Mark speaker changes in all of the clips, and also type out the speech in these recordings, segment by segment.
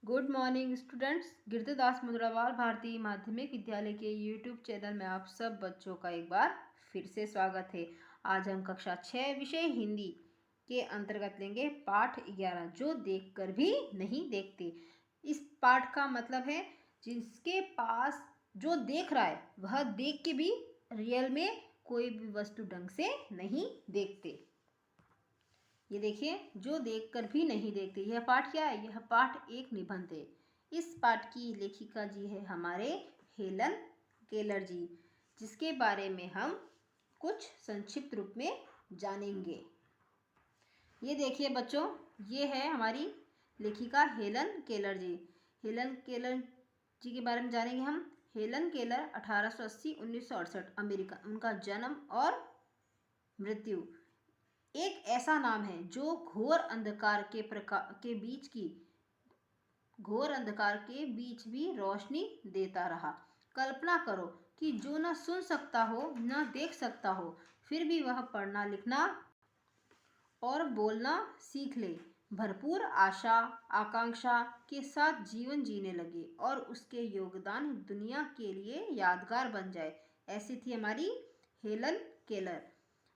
Speaker 1: Good morning students. Girdhardas Mudrawal Bharatiya Madhyamik विद्यालय के YouTube channel में आप सब बच्चों का एक बार फिर से स्वागत है। आज हम कक्षा 6 विषय हिंदी के अंतर्गत लेंगे पाठ 11 जो देखकर भी नहीं देखते। इस पाठ का मतलब है जिसके पास जो देख रहा है वह देख के भी रियल में कोई भी वस्तु ढंग से नहीं देखते। ये देखिए, जो देखकर भी नहीं देखते। यह पाठ क्या है? यह पाठ एक निबंध है। इस पाठ की लेखिका जी है हमारे हेलन केलर जी, जिसके बारे में हम कुछ संक्षिप्त रूप में जानेंगे। ये देखिए बच्चों, ये है हमारी लेखिका हेलन केलर जी। हेलन केलर जी के बारे में जानेंगे हम। हेलन केलर 1880-1968 अमेरिका, उनका जन्म और मृत्यु। एक ऐसा नाम है जो घोर अंधकार के बीच भी रोशनी देता रहा। कल्पना करो कि जो न सुन सकता हो न देख सकता हो, फिर भी वह पढ़ना लिखना और बोलना सीख ले, भरपूर आशा आकांक्षा के साथ जीवन जीने लगे और उसके योगदान दुनिया के लिए यादगार बन जाए। ऐसी थी हमारी हेलन केलर।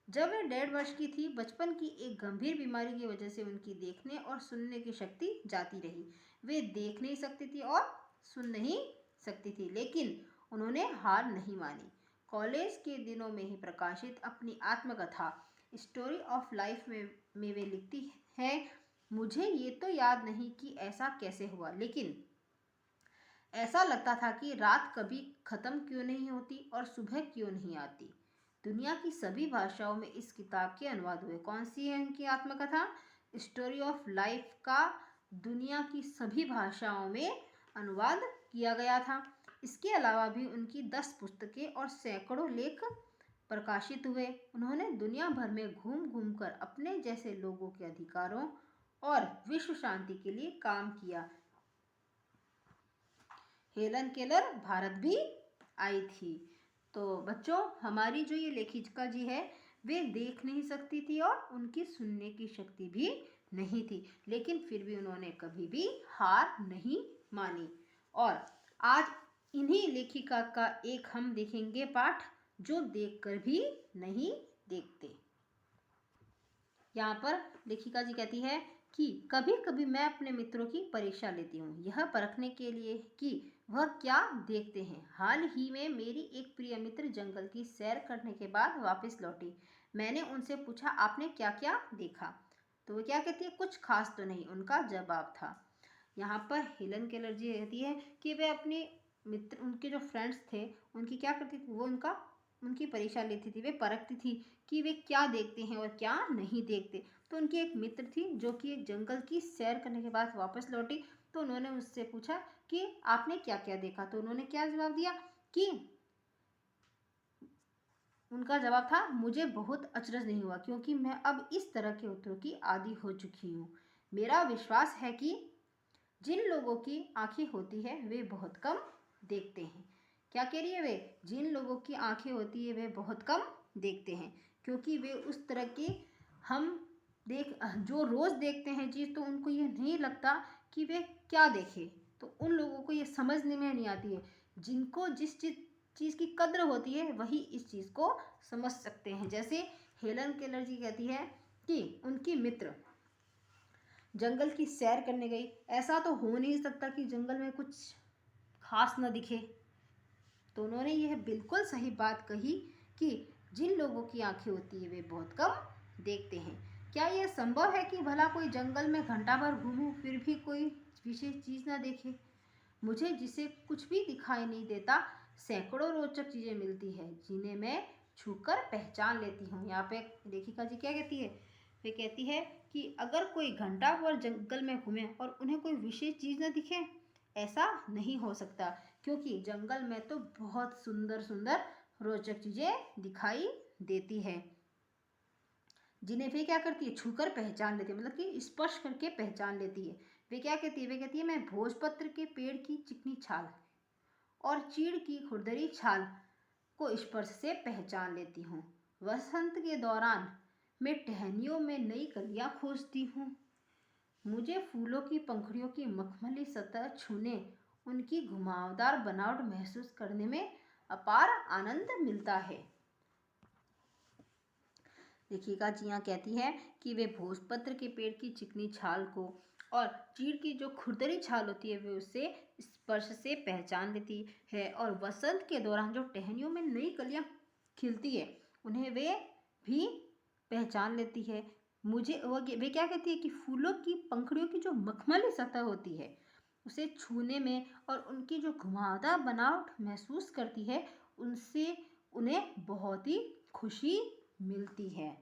Speaker 1: जब वे 1.5 वर्ष की थी, बचपन की एक गंभीर बीमारी की वजह से उनकी देखने और सुनने की शक्ति जाती रही। वे देख नहीं सकती थी और सुन नहीं सकती थी, लेकिन उन्होंने हार नहीं मानी। कॉलेज के दिनों में ही प्रकाशित अपनी आत्मकथा स्टोरी ऑफ लाइफ में वे लिखती हैं, मुझे ये तो याद नहीं कि ऐसा कैसे हुआ, लेकिन ऐसा लगता था कि रात कभी खत्म क्यों नहीं होती और सुबह क्यों नहीं आती। दुनिया की सभी भाषाओं में इस किताब के अनुवाद हुए। कौन सी है इनकी आत्मकथा? स्टोरी ऑफ लाइफ का दुनिया की सभी भाषाओं में अनुवाद किया गया था। इसके अलावा भी उनकी 10 पुस्तकें और सैकड़ों लेख प्रकाशित हुए। उन्होंने दुनिया भर में घूम घूम कर अपने जैसे लोगों के अधिकारों और विश्व शांति के लिए काम किया। हेलन केलर भारत भी आई थी। तो बच्चों, हमारी जो ये लेखिका जी है वे देख नहीं सकती थी और उनकी सुनने की शक्ति भी नहीं थी, लेकिन फिर भी उन्होंने कभी भी हार नहीं मानी। और आज इन्हीं लेखिका का एक हम देखेंगे पाठ जो देखकर भी नहीं देखते। यहाँ पर लेखिका जी कहती है कि कभी कभी मैं अपने मित्रों की परीक्षा लेती हूँ, यह परखने के लिए कि वह क्या देखते हैं। हाल ही में मेरी एक प्रिय मित्र जंगल की सैर करने के बाद वापस लौटी। मैंने उनसे पूछा, आपने क्या क्या देखा? तो वो क्या कहती है? कुछ खास तो नहीं, उनका जवाब था। यहाँ पर हेलन केलर जी कहती है कि वे अपने मित्र, उनके जो फ्रेंड्स थे, उनकी क्या करती थी? वो उनकी परीक्षा लेती थी, वे परखती थी कि वे क्या देखते हैं और क्या नहीं देखते। तो उनकी एक मित्र थी जो कि एक जंगल की सैर करने के बाद वापस लौटी। तो उन्होंने उससे पूछा कि आपने क्या क्या देखा? तो उन्होंने क्या जवाब दिया कि उनका जवाब था, मुझे बहुत अचरज नहीं हुआ क्योंकि मैं अब इस तरह के उत्तरों की आदी हो चुकी हूँ। मेरा विश्वास है कि जिन लोगों की आंखें होती है वे बहुत कम देखते हैं। क्या कह रही है वे? जिन लोगों की आंखें होती है वे बहुत कम देखते हैं, क्योंकि वे उस तरह के हम जो रोज़ देखते हैं चीज़, तो उनको ये नहीं लगता कि वे क्या देखें। तो उन लोगों को ये समझने में नहीं आती है। जिनको जिस चीज़ की कद्र होती है वही इस चीज़ को समझ सकते हैं। जैसे हेलन केलर जी कहती है कि उनकी मित्र जंगल की सैर करने गई। ऐसा तो हो नहीं सकता कि जंगल में कुछ खास न दिखे। तो उन्होंने यह बिल्कुल सही बात कही कि जिन लोगों की आंखें होती है वे बहुत कम देखते हैं। क्या यह संभव है कि भला कोई जंगल में घंटा भर घूमे फिर भी कोई विशेष चीज़ न देखे? मुझे जिसे कुछ भी दिखाई नहीं देता, सैकड़ों रोचक चीज़ें मिलती है जिन्हें मैं छूकर पहचान लेती हूँ। यहाँ पे लेखिका जी क्या कहती है? वे कहती है कि अगर कोई घंटा भर जंगल में घूमे और उन्हें कोई विशेष चीज़ न दिखे, ऐसा नहीं हो सकता, क्योंकि जंगल में तो बहुत सुंदर सुंदर रोचक चीज़ें दिखाई देती है जिन्हें वे क्या करती है? छूकर पहचान लेती है, मतलब कि स्पर्श करके पहचान लेती है। वे क्या कहती है? वे कहती है, मैं भोजपत्र के पेड़ की चिकनी छाल और चीड़ की खुरदरी छाल को स्पर्श से पहचान लेती हूँ। वसंत के दौरान मैं टहनियों में नई कलियाँ खोजती हूँ। मुझे फूलों की पंखुड़ियों की मखमली सतह छूने, उनकी घुमावदार बनावट महसूस करने में अपार आनंद मिलता है। लेखिका जी यहाँ कहती है कि वे भोजपत्र के पेड़ की चिकनी छाल को और चीड़ की जो खुरदरी छाल होती है वे उससे स्पर्श से पहचान लेती है, और वसंत के दौरान जो टहनियों में नई कलियां खिलती है उन्हें वे भी पहचान लेती है। वे क्या कहती है कि फूलों की पंखुड़ियों की जो मखमली सतह होती है उसे छूने में और उनकी जो घुमावदार बनावट महसूस करती है, उनसे उन्हें बहुत ही खुशी मिलती है।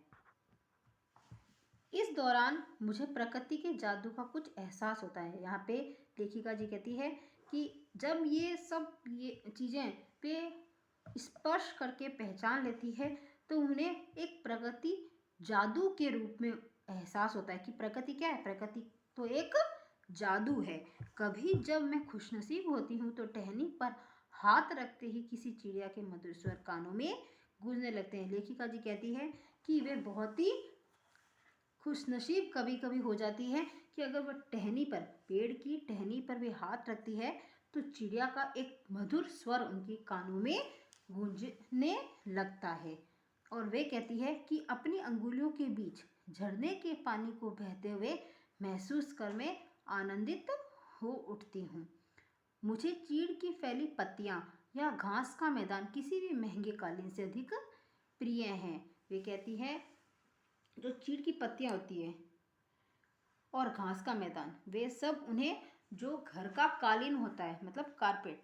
Speaker 1: इस दौरान मुझे प्रकृति के जादू का कुछ एहसास होता है। यहाँ पे लेखिका जी कहती है कि जब ये चीज़ें पे स्पर्श करके पहचान लेती है तो उन्हें एक प्रकृति जादू के रूप में एहसास होता है कि प्रकृति क्या है, प्रकृति तो एक जादू है। कभी जब मैं खुशनसीब होती हूँ तो टहनी पर हाथ रखते ही किसी चिड़िया के मधुर स्वर कानों में गूंजने लगते हैं। लेखिका जी कहती है कि वे बहुत ही खुशनसीब कभी कभी हो जाती है कि अगर वह पेड़ की टहनी पर वे हाथ रखती है तो चिड़िया का एक मधुर स्वर उनके कानों में गूंजने लगता है। और वे कहती है कि अपनी अंगुलियों के बीच झरने के पानी को बहते हुए महसूस कर मैं आनंदित हो उठती हूँ। मुझे चीड़ की फैली पत्तियाँ या घास का मैदान किसी भी महंगे कालीन से अधिक प्रिय हैं। वे कहती है जो चीड़ की पत्तियाँ होती है और घास का मैदान, वे सब उन्हें जो घर का कालीन होता है मतलब कारपेट,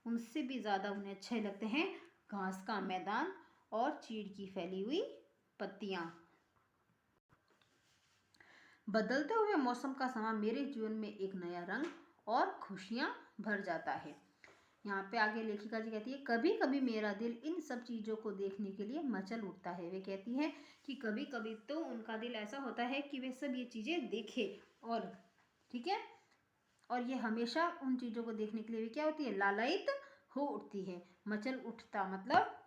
Speaker 1: उनसे भी ज़्यादा उन्हें अच्छे लगते हैं घास का मैदान और चीड़ की फैली हुई पत्तियाँ। बदलते हुए मौसम का समा मेरे जीवन में एक नया रंग और खुशियाँ भर जाता है। यहाँ पे आगे लेखिका जी कहती है कभी कभी मेरा दिल इन सब चीज़ों को देखने के लिए मचल उठता है। वे कहती है कि कभी कभी तो उनका दिल ऐसा होता है कि वे सब ये चीज़ें देखे, और ठीक है, और ये हमेशा उन चीज़ों को देखने के लिए क्या होती है, लालायित हो उठती है। मचल उठता मतलब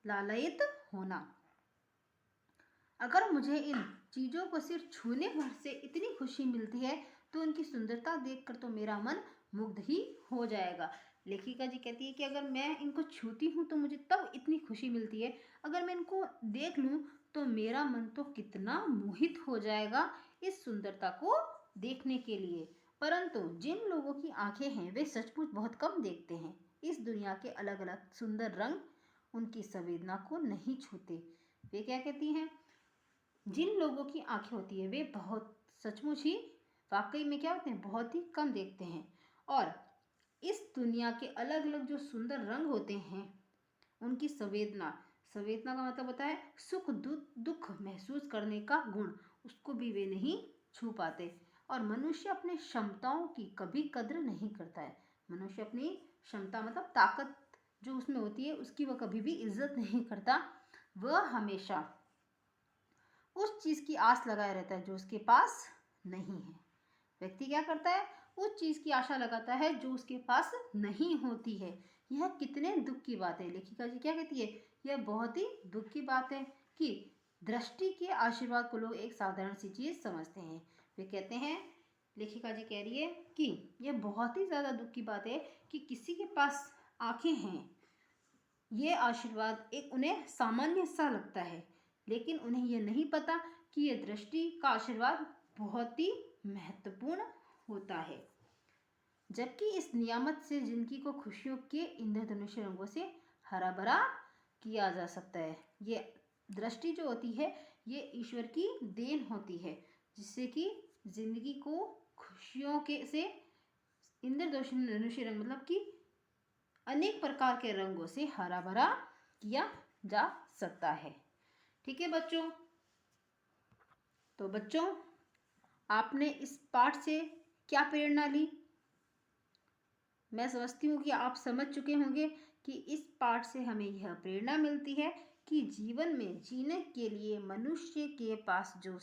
Speaker 1: लालायित होना। अगर मुझे इन चीज़ों को सिर्फ छूने भर से इतनी खुशी मिलती है तो उनकी सुंदरता देखकर तो मेरा मन मुग्ध ही हो जाएगा। लेखिका जी कहती है कि अगर मैं इनको छूती हूँ तो मुझे तब इतनी खुशी मिलती है, अगर मैं इनको देख लूँ तो मेरा मन तो कितना मोहित हो जाएगा इस सुंदरता को देखने के लिए। परंतु जिन लोगों की आंखें हैं वे सचमुच बहुत कम देखते हैं। इस दुनिया के अलग अलग सुंदर रंग उनकी संवेदना को नहीं छूते। वे क्या कहती हैं, जिन लोगों की आंखें होती है वे बहुत सचमुच ही वाकई में क्या होते हैं, बहुत ही कम देखते हैं, और इस दुनिया के अलग अलग जो सुंदर रंग होते हैं उनकी संवेदना का मतलब होता है सुख दुख महसूस करने का गुण, उसको भी वे नहीं छू पाते। और मनुष्य अपने क्षमताओं की कभी कद्र नहीं करता है। मनुष्य अपनी क्षमता मतलब ताकत जो उसमें होती है उसकी वह कभी भी इज्जत नहीं करता। वह हमेशा उस चीज़ की आस लगाए रहता है जो उसके पास नहीं है। व्यक्ति क्या करता है, उस चीज़ की आशा लगाता है जो उसके पास नहीं होती है। यह कितने दुख की बात है। लेखिका जी क्या कहती है, यह बहुत ही दुख की बात है कि दृष्टि के आशीर्वाद को लोग एक साधारण सी चीज़ समझते हैं। वे कहते हैं, लेखिका जी कह रही है कि यह बहुत ही ज़्यादा दुख की बात है कि किसी के पास आंखें हैं, ये आशीर्वाद एक उन्हें सामान्य सा लगता है, लेकिन उन्हें यह नहीं पता कि यह दृष्टि का आशीर्वाद बहुत ही महत्वपूर्ण होता है। जबकि इस नियामत से जिंदगी को खुशियों के इंद्रधनुषी रंगों से हरा भरा किया जा सकता है। ये दृष्टि जो होती है ये ईश्वर की देन होती है, जिससे कि जिंदगी को खुशियों के से इंद्रधनुषी रंग मतलब कि अनेक प्रकार के रंगों से हरा भरा किया जा सकता है। ठीक है बच्चों, तो बच्चों आपने इस पाठ से क्या प्रेरणा ली? मैं समझती हूँ कि आप समझ चुके होंगे कि इस पाठ से हमें यह प्रेरणा मिलती है कि जीवन में जीने के लिए मनुष्य के पास जो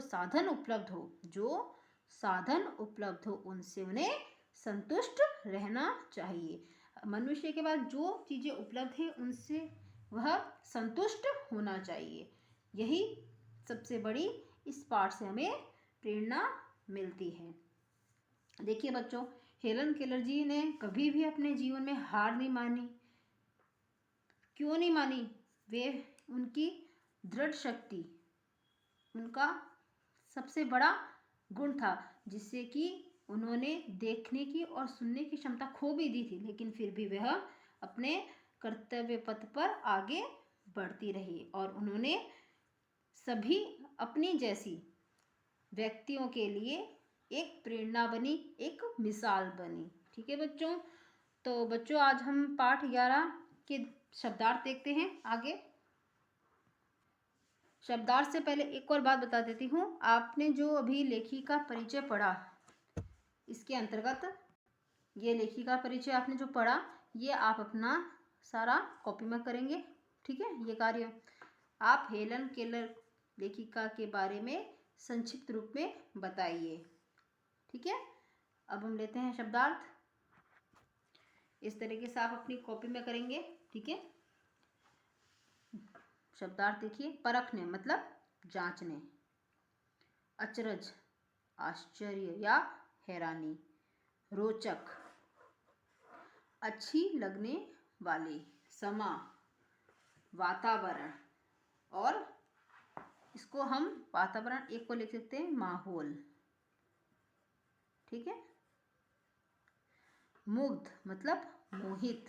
Speaker 1: साधन उपलब्ध हो उनसे उन्हें संतुष्ट रहना चाहिए। मनुष्य के पास जो चीज़ें उपलब्ध है उनसे वह संतुष्ट होना चाहिए। यही सबसे बड़ी इस पाठ से हमें प्रेरणा मिलती है। देखिए बच्चों, हेलन केलर जी ने कभी भी अपने जीवन में हार नहीं मानी। क्यों नहीं मानी? वे उनकी दृढ़ शक्ति उनका सबसे बड़ा गुण था, जिससे कि उन्होंने देखने की और सुनने की क्षमता खो भी दी थी, लेकिन फिर भी वह अपने कर्तव्य पथ पर आगे बढ़ती रही और उन्होंने सभी अपनी जैसी व्यक्तियों के लिए एक प्रेरणा बनी, एक मिसाल बनी। ठीक है बच्चों, तो बच्चों आज हम पाठ 11 के शब्दार्थ देखते हैं आगे। शब्दार्थ से पहले एक और बात बता देती हूँ। आपने जो अभी लेखिका परिचय पढ़ा, इसके अंतर्गत ये लेखिका परिचय आपने जो पढ़ा, ये आप अपना सारा कॉपी में करेंगे। ठीक है, ये कार्य आप हेलन केलर लेखिका के बारे में संक्षिप्त रूप में बताइए। ठीक है, अब हम लेते हैं शब्दार्थ। इस तरीके से आप अपनी कॉपी में करेंगे। ठीक है, शब्दार्थ देखिए। परखने मतलब जांचने। अचरज आश्चर्य या हैरानी। रोचक अच्छी लगने वाली। समा वातावरण, और इसको हम वातावरण एक को लिख सकते हैं माहौल। ठीक है, मुग्ध मतलब मोहित।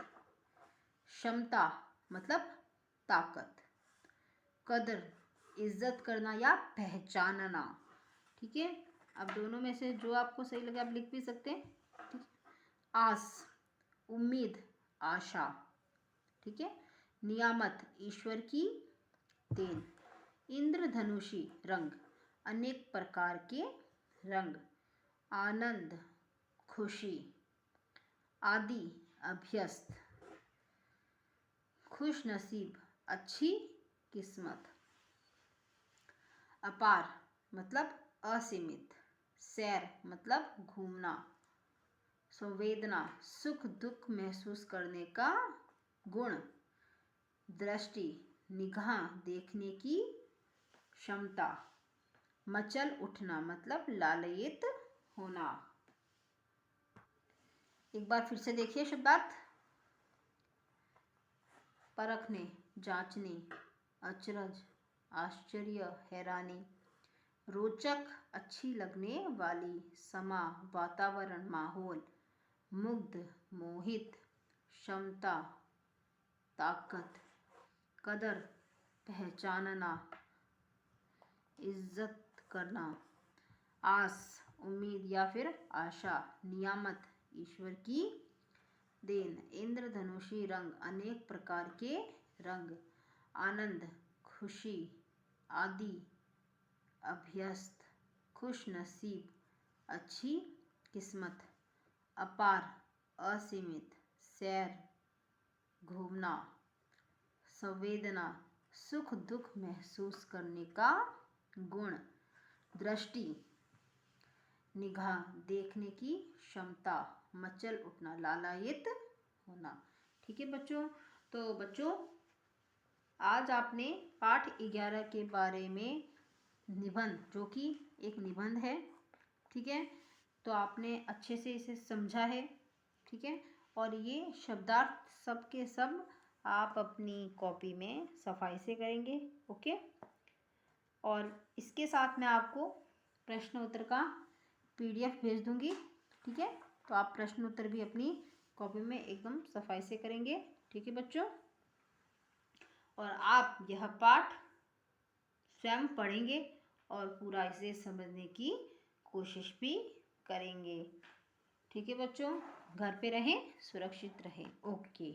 Speaker 1: क्षमता मतलब ताकत। कदर इज्जत करना या पहचानना। ठीक है, अब दोनों में से जो आपको सही लगे आप लिख भी सकते हैं। ठीक, आस उम्मीद आशा। ठीक है, नियामत ईश्वर की देन। इंद्रधनुषी रंग अनेक प्रकार के रंग। आनंद खुशी। आदि अभ्यस्त। खुश नसीब अच्छी किस्मत। अपार मतलब असीमित। सैर मतलब घूमना। संवेदना सुख दुख महसूस करने का गुण। दृष्टि निगाह देखने की क्षमता। मचल उठना मतलब लालयित होना। एक बार फिर से देखिए शब्दार्थ। परखने जांचने। अचरज आश्चर्य हैरानी। रोचक अच्छी लगने वाली। समा वातावरण माहौल। मुग्ध मोहित। क्षमता ताकत। कदर पहचानना इज्जत करना। आस उम्मीद या फिर आशा। नियामत ईश्वर की देन। इंद्रधनुषी रंग अनेक प्रकार के रंग। आनंद खुशी। आदि अभ्यस्त खुश नसीब अच्छी किस्मत। अपार असीमित। सैर घूमना। संवेदना सुख दुख महसूस करने का गुण। दृष्टि निगाह देखने की क्षमता। मचल उठना लालायित होना। ठीक है बच्चों, तो बच्चों आज आपने पाठ 11 के बारे में निबंध, जो कि एक निबंध है, ठीक है, तो आपने अच्छे से इसे समझा है। ठीक है, और ये शब्दार्थ सब के सब आप अपनी कॉपी में सफाई से करेंगे। ओके, और इसके साथ मैं आपको प्रश्न उत्तर का PDF भेज दूंगी। ठीक है, तो आप प्रश्न उत्तर भी अपनी कॉपी में एकदम सफाई से करेंगे। ठीक है बच्चों, और आप यह पाठ स्वयं पढ़ेंगे और पूरा इसे समझने की कोशिश भी करेंगे। ठीक है बच्चों, घर पे रहें, सुरक्षित रहें। ओके।